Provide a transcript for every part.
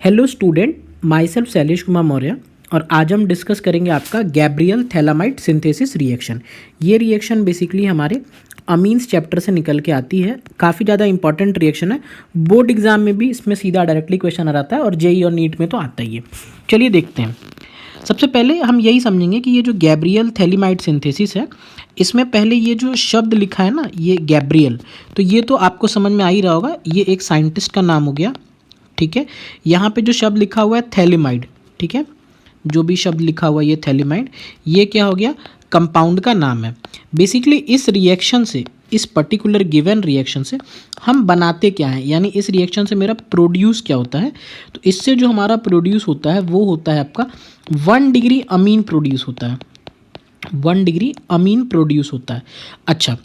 Hello student, my self Shailesh Kumar Maurya और आज हम डिस्कस करेंगे आपका गैब्रियल थैलामाइड सिंथेसिस रिएक्शन। ये रिएक्शन बेसिकली हमारे अमीन्स चैप्टर से निकल के आती है। काफ़ी ज़्यादा इंपॉर्टेंट रिएक्शन है। बोर्ड एग्जाम में भी इसमें सीधा डायरेक्टली क्वेश्चन आ जाता है और जेई और नीट में तो आता ही है। चलिए देखते हैं। सबसे पहले हम यही समझेंगे कि ये जो गैब्रियल थैलामाइड सिंथेसिस है, इसमें पहले ये जो शब्द लिखा है ना, ये गैब्रियल, तो ये तो आपको समझ में आ ही रहा होगा, ये एक साइंटिस्ट का नाम हो गया। ठीक है, यहाँ पे जो शब्द लिखा हुआ है थैलेमाइड, ठीक है, जो भी शब्द लिखा हुआ है ये थैलेमाइड, ये क्या हो गया, कंपाउंड का नाम है। बेसिकली इस रिएक्शन से, इस पर्टिकुलर गिवन रिएक्शन से हम बनाते क्या हैं, यानी इस रिएक्शन से मेरा प्रोड्यूस क्या होता है। तो इससे जो हमारा प्रोड्यूस होता है वो होता है आपका 1 डिग्री अमीन प्रोड्यूस होता है। 1 डिग्री अमीन प्रोड्यूस होता है। अच्छा,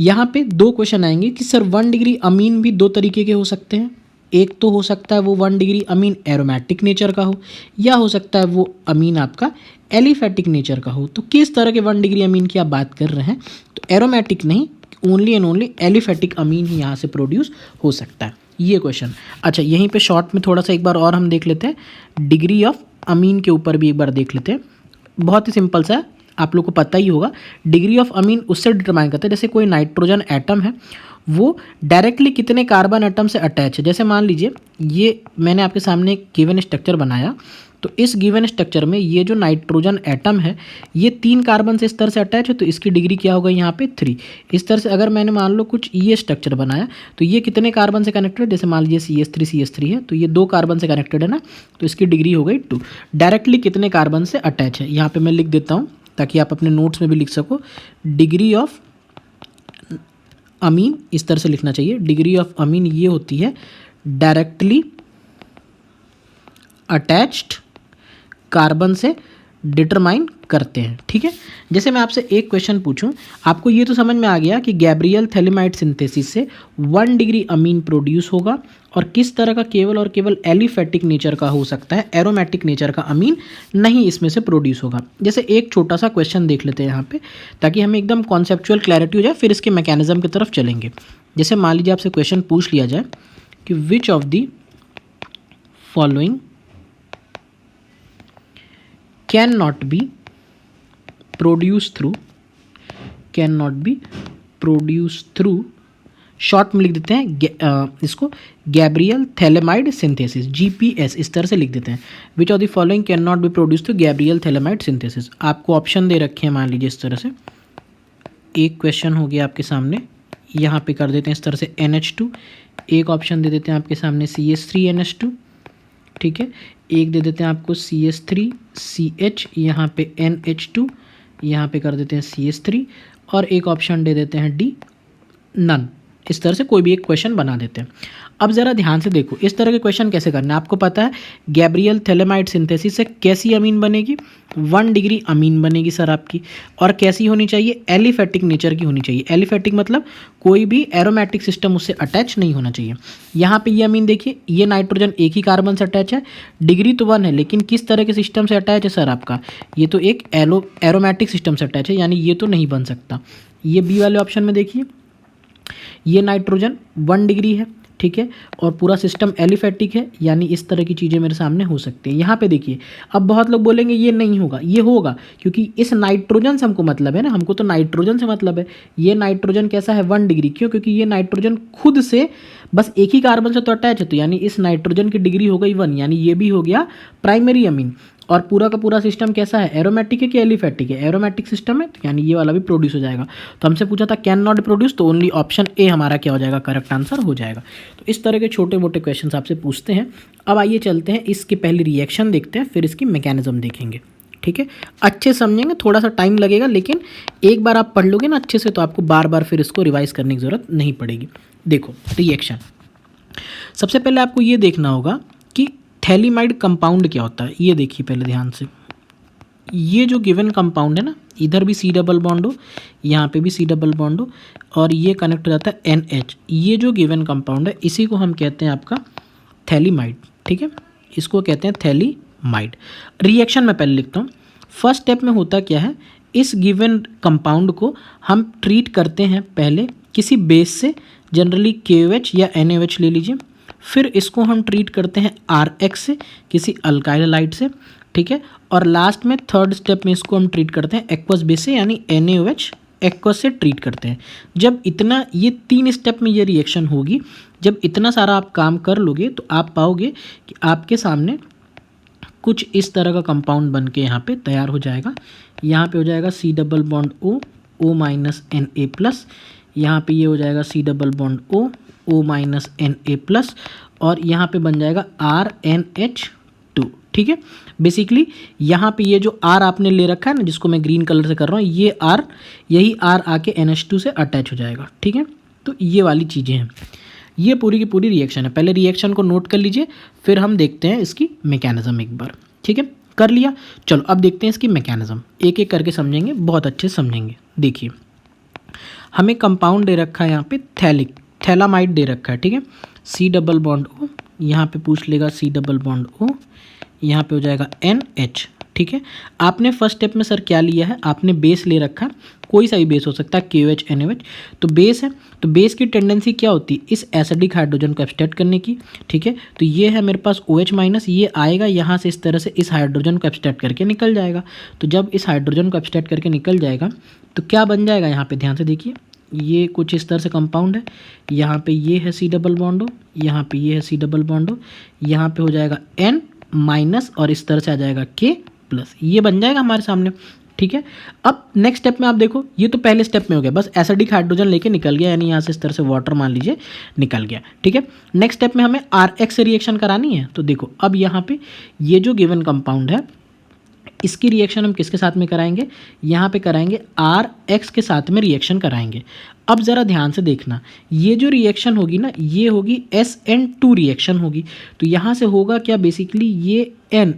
यहाँ पे दो क्वेश्चन आएंगे कि सर 1 डिग्री अमीन भी दो तरीके के हो सकते हैं। एक तो हो सकता है वो 1 डिग्री अमीन एरोमेटिक नेचर का हो, या हो सकता है वो अमीन आपका एलिफेटिक नेचर का हो। तो किस तरह के 1 डिग्री अमीन की आप बात कर रहे हैं, तो एरोमेटिक नहीं, only and only aliphatic amine ही यहाँ से प्रोड्यूस हो सकता है, ये क्वेश्चन। अच्छा, यहीं पे शॉर्ट में थोड़ा सा एक बार और हम देख लेते हैं, डिग्री ऑफ अमीन के ऊपर भी एक बार देख लेते हैं। बहुत ही सिंपल सा है, आप लोग को पता ही होगा। डिग्री ऑफ अमीन उससे डिटरमाइन करते हैं, जैसे कोई नाइट्रोजन एटम है वो डायरेक्टली कितने कार्बन एटम से अटैच है। जैसे मान लीजिए ये मैंने आपके सामने एक गिवन स्ट्रक्चर बनाया, तो इस गिवन स्ट्रक्चर में ये जो नाइट्रोजन एटम है ये 3 कार्बन से इस तरह से अटैच है, तो इसकी डिग्री क्या होगा यहाँ पे 3। इस तरह से अगर मैंने मान लो कुछ ये स्ट्रक्चर बनाया, तो ये कितने कार्बन से कनेक्टेड है, जैसे मान लीजिए CH3 है, तो ये 2 कार्बन से कनेक्टेड है ना, तो इसकी डिग्री हो गई 2। डायरेक्टली कितने कार्बन से अटैच है, यहाँ पर मैं लिख देता हूँ ताकि आप अपने नोट्स में भी लिख सको। डिग्री ऑफ अमीन इस तरह से लिखना चाहिए, डिग्री ऑफ अमीन ये होती है डायरेक्टली अटैच्ड कार्बन से डिटरमाइन करते हैं। ठीक है, जैसे मैं आपसे एक क्वेश्चन पूछूं, आपको ये तो समझ में आ गया कि गैब्रियल थैलामाइड सिंथेसिस से 1 डिग्री अमीन प्रोड्यूस होगा और किस तरह का केवल और केवल एलिफेटिक नेचर का हो सकता है, एरोमेटिक नेचर का अमीन नहीं इसमें से प्रोड्यूस होगा। जैसे एक छोटा सा क्वेश्चन देख लेते हैं यहाँ पे, ताकि हमें एकदम कॉन्सेप्चुअल क्लैरिटी हो जाए, फिर इसके मैकेनिज्म की तरफ चलेंगे। जैसे मान लीजिए आपसे क्वेश्चन पूछ लिया जाए कि which of the following can not be produce through, short में लिख देते हैं इसको गैब्रियल थैलामाइड सिंथेसिस, GPS इस तरह से लिख देते हैं। Which of the following can not be produce through Gabriel phthalimide synthesis. आपको ऑप्शन दे रखे हैं, मान लीजिए इस तरह से एक क्वेश्चन हो गया आपके सामने, यहाँ पे कर देते हैं इस तरह से NH2, एक ऑप्शन दे देते हैं आपके सामने CH3NH2, ठीक है, एक दे देते हैं आपको CH3CH, यहाँ पे NH2, यहाँ पे कर देते हैं CH3, और एक ऑप्शन दे देते हैं D नन। इस तरह से कोई भी एक क्वेश्चन बना देते हैं। अब ज़रा ध्यान से देखो, इस तरह के क्वेश्चन कैसे करना है। आपको पता है गैब्रियल थैलामाइड सिंथेसिस से कैसी अमीन बनेगी, 1 डिग्री अमीन बनेगी सर आपकी, और कैसी होनी चाहिए, एलिफेटिक नेचर की होनी चाहिए। एलिफेटिक मतलब कोई भी एरोमेटिक सिस्टम उससे अटैच नहीं होना चाहिए। यहाँ पे ये अमीन देखिए, ये नाइट्रोजन एक ही कार्बन से अटैच है, डिग्री तो 1 है, लेकिन किस तरह के सिस्टम से अटैच है सर आपका, ये तो एक एरोमेटिक सिस्टम से अटैच है, यानी ये तो नहीं बन सकता। ये बी वाले ऑप्शन में देखिए, ये नाइट्रोजन 1 डिग्री है, ठीक है, और पूरा सिस्टम एलिफेटिक है, यानी इस तरह की चीज़ें मेरे सामने हो सकती हैं। यहाँ पे देखिए, अब बहुत लोग बोलेंगे ये नहीं होगा, ये होगा, क्योंकि इस नाइट्रोजन से हमको मतलब है ना, हमको तो नाइट्रोजन से मतलब है। ये नाइट्रोजन कैसा है, 1 डिग्री, क्यों, क्योंकि ये नाइट्रोजन खुद से बस एक ही कार्बन से तो अटैच है, तो यानी इस नाइट्रोजन की डिग्री हो गई 1, यानी ये भी हो गया प्राइमरी अमीन। और पूरा का पूरा सिस्टम कैसा है, एरोमेटिक है कि एलिफेटिक है, एरोमेटिक सिस्टम है, तो यानी ये वाला भी प्रोड्यूस हो जाएगा। तो हमसे पूछा था कैन नॉट प्रोड्यूस, तो ओनली ऑप्शन ए हमारा क्या हो जाएगा, करेक्ट आंसर हो जाएगा। तो इस तरह के छोटे मोटे क्वेश्चन आपसे पूछते हैं। अब आइए चलते हैं, इसकी पहली रिएक्शन देखते हैं, फिर इसकी मैकेनिज्म देखेंगे। ठीक है, अच्छे समझेंगे, थोड़ा सा टाइम लगेगा, लेकिन एक बार आप पढ़ लोगे ना अच्छे से, तो आपको बार बार फिर इसको रिवाइज करने की ज़रूरत नहीं पड़ेगी। देखो रिएक्शन, सबसे पहले आपको ये देखना होगा कि थैलामाइड कंपाउंड क्या होता है। ये देखिए पहले ध्यान से, ये जो गिवन कंपाउंड है ना, इधर भी C डबल बॉन्ड हो, यहाँ पे भी C डबल बॉन्ड हो, और ये कनेक्ट हो जाता है NH। ये जो गिवन कंपाउंड है इसी को हम कहते हैं आपका थैलामाइड। ठीक है, इसको कहते हैं थैलामाइड। रिएक्शन में पहले लिखता हूँ। फर्स्ट स्टेप में होता क्या है, इस गिवन कंपाउंड को हम ट्रीट करते हैं पहले किसी बेस से, जनरली KOH या NaOH ले लीजिए। फिर इसको हम ट्रीट करते हैं RX से, किसी अल्काइल हाइड्राइड से, ठीक है। और लास्ट में थर्ड स्टेप में इसको हम ट्रीट करते हैं एक्वस बेस से, यानी NaOH एक्वस से ट्रीट करते हैं। जब इतना, ये 3 स्टेप में ये रिएक्शन होगी, जब इतना सारा आप काम कर लोगे तो आप पाओगे कि आपके सामने कुछ इस तरह का कंपाउंड बन के यहाँ पे तैयार हो जाएगा। यहाँ पे हो जाएगा C double bond O, O minus Na plus, यहाँ पे ये हो जाएगा C double bond O, O minus Na plus, और यहाँ पे बन जाएगा RNH2, ठीक है। बेसिकली यहाँ पे ये जो R आपने ले रखा है ना, जिसको मैं ग्रीन कलर से कर रहा हूँ, ये R, यही R आके NH2 से अटैच हो जाएगा, ठीक है। तो ये वाली चीज़ें हैं, ये पूरी की पूरी रिएक्शन है। पहले रिएक्शन को नोट कर लीजिए, फिर हम देखते हैं इसकी मैकेनिज्म एक बार, ठीक है। कर लिया, चलो अब देखते हैं इसकी मैकेनिज्म, एक एक करके समझेंगे, बहुत अच्छे से समझेंगे। देखिए, हमें कंपाउंड दे रखा है यहाँ पे थैलामाइड दे रखा है, ठीक है। C डबल बॉन्ड O, यहाँ पे पूछ लेगा C डबल बॉन्ड O, यहाँ पे हो जाएगा NH, ठीक है। आपने फर्स्ट स्टेप में सर क्या लिया है, आपने बेस ले रखा, कोई सा भी बेस हो सकता है, KOH NaOH, तो बेस है, तो बेस की टेंडेंसी क्या होती है, इस एसिडिक हाइड्रोजन को एब्स्ट्रैक्ट करने की, ठीक है। तो ये है मेरे पास OH माइनस, ये आएगा यहाँ से इस तरह से, इस हाइड्रोजन को एब्स्ट्रैक्ट करके निकल जाएगा। तो जब इस हाइड्रोजन को एब्स्ट्रैक्ट करके निकल जाएगा तो क्या बन जाएगा, यहाँ पे ध्यान से देखिए, ये कुछ इस तरह से कंपाउंड है, यहाँ पे ये है C डबल बॉन्ड O, यहाँ पे ये है C डबल बॉन्ड O, यहाँ पे हो जाएगा N माइनस, और इस तरह से आ जाएगा K प्लस, ये बन जाएगा हमारे सामने, ठीक है। अब नेक्स्ट स्टेप में आप देखो, ये तो पहले स्टेप में हो गया, बस एसिडिक हाइड्रोजन लेके निकल गया, यानी यहाँ से इस तरह से वाटर मान लीजिए निकल गया, ठीक है। नेक्स्ट स्टेप में हमें RX से रिएक्शन करानी है, तो देखो अब यहाँ पे ये जो गिवन कंपाउंड है, इसकी रिएक्शन हम किसके साथ में कराएंगे, यहाँ पे कराएंगे RX के साथ में रिएक्शन कराएंगे। अब ज़रा ध्यान से देखना, ये जो रिएक्शन होगी ना, ये होगी SN2 रिएक्शन होगी। तो यहाँ से होगा क्या, बेसिकली ये N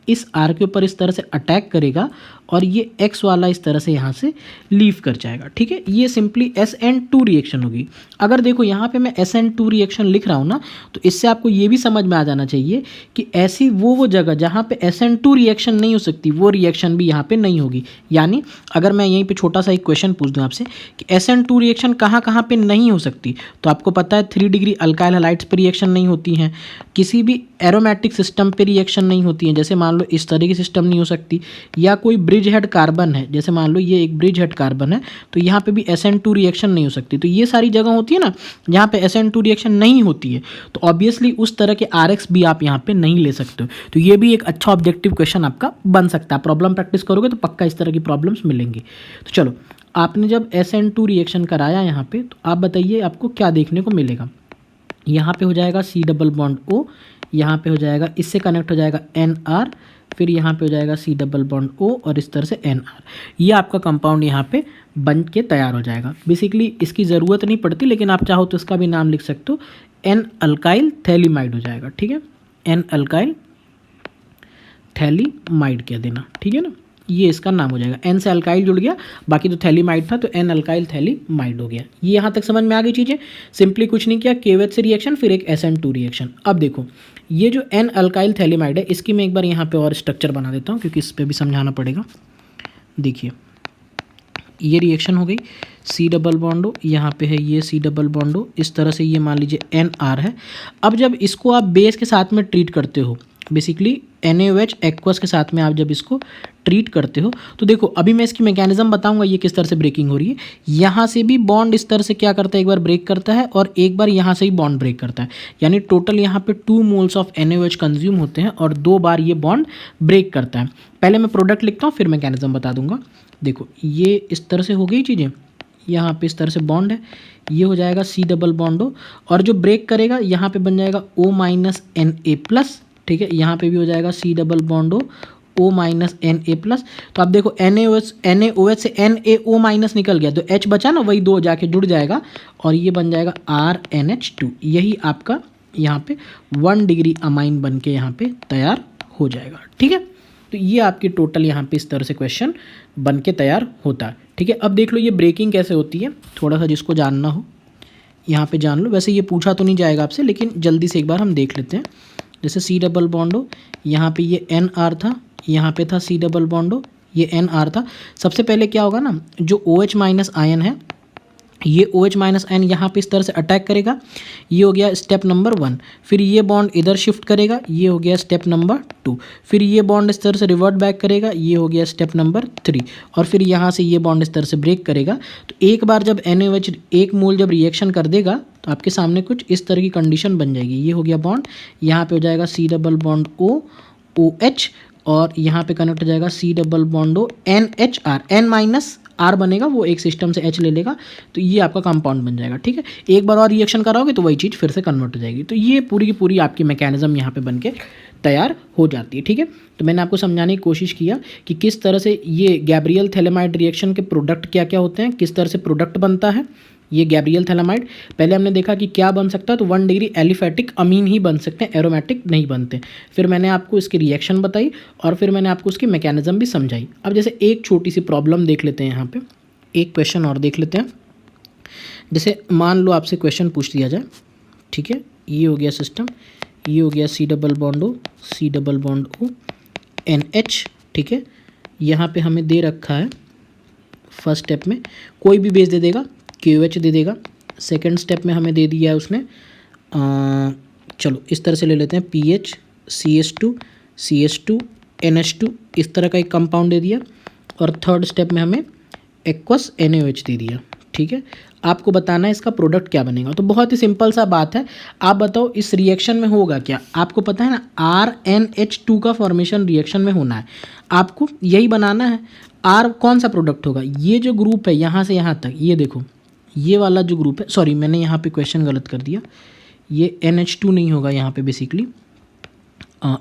इस R के ऊपर इस तरह से अटैक करेगा, और ये X वाला इस तरह से यहाँ से लीव कर जाएगा, ठीक है। ये सिंपली SN2 रिएक्शन होगी। अगर देखो यहाँ पे मैं SN2 रिएक्शन लिख रहा हूँ ना, तो इससे आपको ये भी समझ में आ जाना चाहिए कि ऐसी वो जगह जहाँ पे SN2 रिएक्शन नहीं हो सकती, वो रिएक्शन भी यहाँ पे नहीं होगी। यानी अगर मैं यहीं पे छोटा सा एक क्वेश्चन पूछ दूँ आपसे कि SN2 रिएक्शन कहाँ कहाँ पे नहीं हो सकती, तो आपको पता है 3 डिग्री अल्काइल हैलाइड्स पर रिएक्शन नहीं होती हैं, किसी भी एरोमेटिक सिस्टम पे रिएक्शन नहीं होती हैं, जैसे मान लो इस तरह की सिस्टम नहीं हो सकती, या कोई ब्रिज हेड कार्बन है, जैसे मान लो ये एक ब्रिज हेड कार्बन है, तो यहाँ पे भी SN2 रिएक्शन नहीं हो सकती। तो ये सारी जगह होती है ना जहाँ पे SN2 रिएक्शन नहीं होती है, तो ऑब्वियसली उस तरह के RX भी आप यहाँ पे नहीं ले सकते हो। तो ये भी एक अच्छा ऑब्जेक्टिव क्वेश्चन आपका बन सकता है, प्रॉब्लम प्रैक्टिस करोगे तो पक्का इस तरह की प्रॉब्लम्स मिलेंगी। तो चलो, आपने जब SN2 रिएक्शन कराया यहाँ पे, तो आप बताइए आपको क्या देखने को मिलेगा। यहाँ पे हो जाएगा C डबल बॉन्ड O, यहाँ पे हो जाएगा, इससे कनेक्ट हो जाएगा NR, फिर यहाँ पे हो जाएगा C डबल बॉन्ड O, और इस तरह से NR, ये आपका कंपाउंड यहाँ पे बन के तैयार हो जाएगा। बेसिकली इसकी ज़रूरत नहीं पड़ती, लेकिन आप चाहो तो इसका भी नाम लिख सकते हो, N अल्काइल थैलीमाइड हो जाएगा, ठीक है। N अल्काइल थैलीमाइड कह देना, ठीक है ना, ये इसका नाम हो जाएगा। N से अल्काइल जुड़ गया, बाकी तो थैलीमाइड था, तो N अल्काइल थैलीमाइड हो गया। ये यहाँ तक समझ में आ गई चीज़ें, सिंपली कुछ नहीं किया, KOH से रिएक्शन, फिर एक SN2 रिएक्शन। अब देखो, ये जो N अल्काइल थैलीमाइड है, इसकी मैं एक बार यहाँ पे और स्ट्रक्चर बना देता हूँ, क्योंकि इस पर भी समझाना पड़ेगा। देखिए, ये रिएक्शन हो गई, C डबल बॉन्ड O, यहाँ पे है ये C डबल बॉन्ड O, इस तरह से ये मान लीजिए NR है। अब जब इसको आप बेस के साथ में ट्रीट करते हो, बेसिकली NaOH एक्वस के साथ में आप जब इसको ट्रीट करते हो, तो देखो अभी मैं इसकी मैकेनिज्म बताऊंगा ये किस तरह से ब्रेकिंग हो रही है। यहाँ से भी बॉन्ड इस तरह से क्या करता है, एक बार ब्रेक करता है, और एक बार यहाँ से ही बॉन्ड ब्रेक करता है, यानी टोटल यहाँ पे 2 मोल्स ऑफ NaOH कंज्यूम होते हैं, और 2 बार ये बॉन्ड ब्रेक करता है। पहले मैं प्रोडक्ट लिखता हूँ, फिर मैकेनिज्म बता दूंगा। देखो, ये इस तरह से हो गई चीज़ें, यहाँ पे इस तरह से बॉन्ड है, ये हो जाएगा C डबल बॉन्ड O, और जो ब्रेक करेगा यहाँ पे बन जाएगा O माइनस Na प्लस, ठीक है। यहाँ पे भी हो जाएगा C double bond O, O minus Na plus. तो आप देखो NaOH से NaO माइनस निकल गया, तो H बचा ना, वही 2 जाके जुड़ जाएगा, और ये बन जाएगा RNH2। यही आपका यहाँ पे 1 डिग्री अमाइन बन के यहाँ पे तैयार हो जाएगा, ठीक है। तो ये आपकी टोटल यहाँ पे इस तरह से क्वेश्चन बन के तैयार होता है, ठीक है। अब देख लो ये ब्रेकिंग कैसे होती है, थोड़ा सा जिसको जानना हो यहाँ पे जान लो। वैसे ये पूछा तो नहीं जाएगा आपसे, लेकिन जल्दी से एक बार हम देख लेते हैं। जैसे C डबल बॉन्ड O, यहाँ पे ये NR था, यहाँ पे था C डबल बॉन्ड O, ये NR था। सबसे पहले क्या होगा ना, जो OH माइनस आयन है ये OH माइनस N यहाँ पे इस तरह से अटैक करेगा, ये हो गया स्टेप नंबर 1। फिर ये बॉन्ड इधर शिफ्ट करेगा, ये हो गया स्टेप नंबर 2। फिर ये बॉन्ड इस तरह से रिवर्ट बैक करेगा, ये हो गया स्टेप नंबर 3। और फिर यहाँ से ये बॉन्ड इस तरह से ब्रेक करेगा। तो एक बार जब NaOH एक मोल जब रिएक्शन कर देगा तो आपके सामने कुछ इस तरह की कंडीशन बन जाएगी। ये हो गया बॉन्ड, यहाँ पे हो जाएगा C double bond O OH, और यहाँ पे कनेक्ट हो जाएगा C double bond O NHR, N minus R बनेगा, वो एक सिस्टम से H ले लेगा, तो ये आपका कंपाउंड बन जाएगा। ठीक है, एक बार और रिएक्शन कराओगे तो वही चीज़ फिर से कन्वर्ट हो जाएगी। तो ये पूरी की पूरी आपकी मैकेनिज्म यहाँ पे बन के तैयार हो जाती है। ठीक है, तो मैंने आपको समझाने की कोशिश किया कि किस तरह से ये गैब्रियल थैलेमाइड रिएक्शन के प्रोडक्ट क्या क्या होते हैं, किस तरह से प्रोडक्ट बनता है ये गैब्रियल थैलेमाइड। पहले हमने देखा कि क्या बन सकता है, तो 1 डिग्री एलिफेटिक अमीन ही बन सकते हैं, एरोमेटिक नहीं बनते। फिर मैंने आपको इसकी रिएक्शन बताई और फिर मैंने आपको उसकी मैकेनिज्म भी समझाई। अब जैसे एक छोटी सी प्रॉब्लम देख लेते हैं, यहाँ पे एक क्वेश्चन और देख लेते हैं। जैसे मान लो आपसे क्वेश्चन पूछ दिया जाए, ठीक है, ये हो गया सिस्टम, ये हो गया C double bond O C double bond O NH। ठीक है, यहाँ पे हमें दे रखा है फर्स्ट स्टेप में कोई भी बेस दे देगा, KOH दे देगा। सेकंड स्टेप में हमें दे दिया है उसने चलो इस तरह से ले लेते हैं PH CH2 CH2 NH2, इस तरह का एक कंपाउंड दे दिया। और थर्ड स्टेप में हमें एक्वस NaOH दे दिया। ठीक है, आपको बताना है इसका प्रोडक्ट क्या बनेगा। तो बहुत ही सिंपल सा बात है, आप बताओ इस रिएक्शन में होगा क्या। आपको पता है ना RNH2 का फॉर्मेशन रिएक्शन में होना है, आपको यही बनाना है। R कौन सा प्रोडक्ट होगा, ये जो ग्रुप है यहाँ से यहाँ तक, ये देखो ये वाला जो ग्रुप है, सॉरी मैंने यहाँ पे क्वेश्चन गलत कर दिया, ये NH2 नहीं होगा यहाँ पे बेसिकली,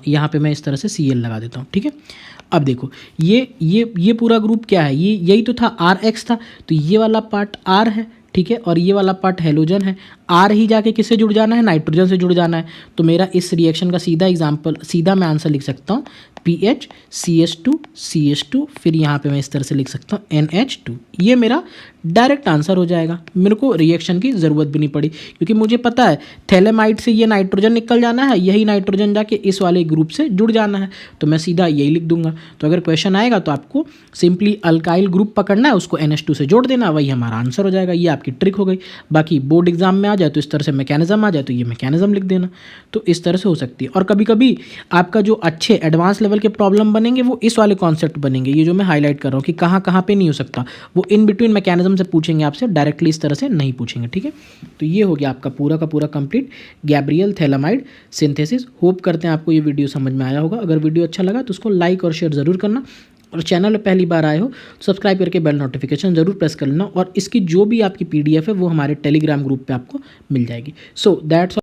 यहाँ पे मैं इस तरह से Cl लगा देता हूँ। ठीक है, अब देखो ये पूरा ग्रुप क्या है, ये यही तो था, RX था, तो ये वाला पार्ट R है। ठीक है, और ये वाला पार्ट हेलोजन है। R ही जाके किससे जुड़ जाना है, नाइट्रोजन से जुड़ जाना है। तो मेरा इस रिएक्शन का सीधा मैं आंसर लिख सकता हूँ PH CH2 CH2, फिर यहाँ पे मैं इस तरह से लिख सकता हूँ NH2। ये मेरा डायरेक्ट आंसर हो जाएगा, मेरे को रिएक्शन की ज़रूरत भी नहीं पड़ी, क्योंकि मुझे पता है थैलेमाइड से ये नाइट्रोजन निकल जाना है, यही नाइट्रोजन जाके इस वाले ग्रुप से जुड़ जाना है, तो मैं सीधा यही लिख दूंगा। तो अगर क्वेश्चन आएगा तो आपको सिंपली अल्काइल ग्रुप पकड़ना है, उसको NH2 से जोड़ देना, वही हमारा आंसर हो जाएगा। ये आपकी ट्रिक हो गई। बाकी बोर्ड एग्जाम में आ जाए तो इस तरह से मैकेनिज्म आ जाए तो ये मैकेनिज्म लिख देना, तो इस तरह से हो सकती है। और कभी कभी आपका जो अच्छे एडवांस लेवल के प्रॉब्लम बनेंगे वो इस वाले कॉन्सेप्ट बनेंगे, ये जो मैं हाईलाइट कर रहा हूँ कि कहाँ कहाँ पे नहीं हो सकता, वो इन बिटवीन मैकेनिज्म से पूछेंगे आपसे, डायरेक्टली इस तरह से नहीं पूछेंगे। ठीक है, तो ये हो गया आपका पूरा का पूरा complete Gabriel phthalimide synthesis. Hope करते हैं आपको ये वीडियो समझ में आया होगा। अगर वीडियो अच्छा लगा तो उसको लाइक और शेयर ज़रूर करना, और चैनल पे पहली बार आए हो तो सब्सक्राइब करके बेल नोटिफिकेशन ज़रूर प्रेस कर लेना। और इसकी जो भी आपकी PDF है वो हमारे टेलीग्राम ग्रुप पे आपको मिल जाएगी। So that's